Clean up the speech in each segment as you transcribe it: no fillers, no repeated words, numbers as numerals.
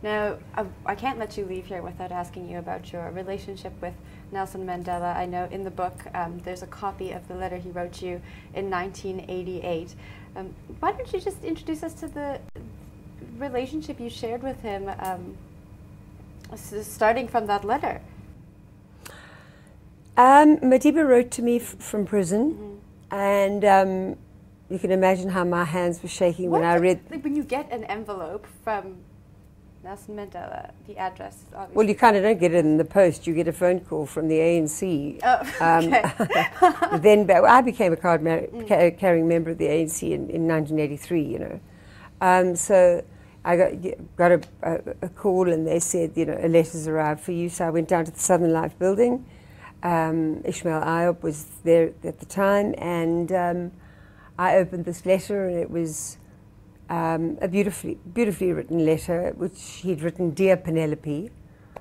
Now, I can't let you leave here without asking you about your relationship with Nelson Mandela. I know in the book there's a copy of the letter he wrote you in 1988. Why don't you just introduce us to the relationship you shared with him, starting from that letter? Madiba wrote to me from prison, and you can imagine how my hands were shaking when I read. Like when you get an envelope from Nelson Mandela, the address is obviously. Well, you kind of don't get it in the post. You get a phone call from the ANC. Oh, okay. Then I became a card-carrying member of the ANC in 1983. You know, so I got a call, and they said, you know, a letter's arrived for you. So I went down to the Southern Life building. Ishmael Ayub was there at the time, and I opened this letter, and it was a beautifully written letter, which he'd written, "Dear Penelope,"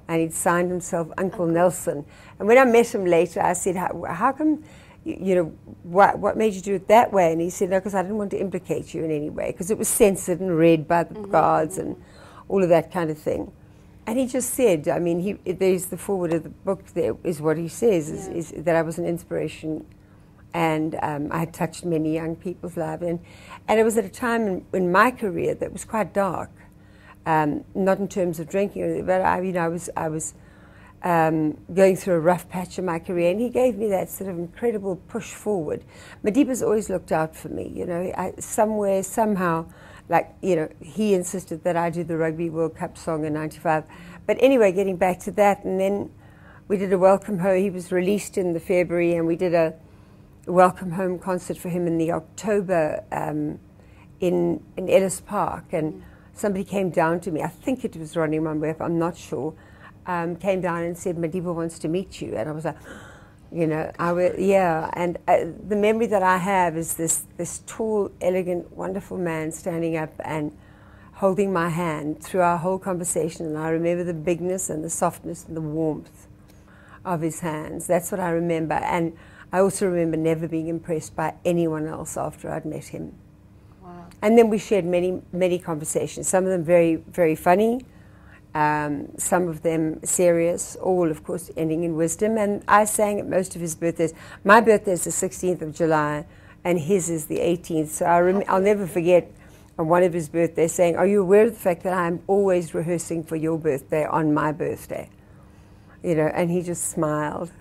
and he'd signed himself Uncle Nelson. And when I met him later, I said, how come, you know, what made you do it that way? And he said, no, because I didn't want to implicate you in any way, because it was censored and read by the guards and all of that kind of thing. And he just said, I mean, there's the foreword of the book, there is what he says, is that I was an inspiration, and I had touched many young people's lives. And it was at a time in my career that was quite dark, not in terms of drinking, but I was going through a rough patch in my career, and he gave me that sort of incredible push forward. Madiba's always looked out for me, you know, somewhere, somehow, like, you know, he insisted that I do the Rugby World Cup song in '95. But anyway, getting back to that, and then we did a welcome home. He was released in the February, and we did a welcome home concert for him in the October in Ellis Park. And somebody came down to me, I think it was Ronnie Mambwef, I'm not sure, came down and said, Madiba wants to meet you. And I was like, you know, and the memory that I have is this tall, elegant, wonderful man standing up and holding my hand through our whole conversation. And I remember the bigness and the softness and the warmth of his hands. That's what I remember. And I also remember never being impressed by anyone else after I'd met him. Wow. And then we shared many, many conversations, some of them very, very funny, some of them serious, all, of course, ending in wisdom. And I sang at most of his birthdays. My birthday is the 16th of July, and his is the 18th. So I'll never forget on one of his birthdays saying, are you aware of the fact that I'm always rehearsing for your birthday on my birthday? You know, and he just smiled.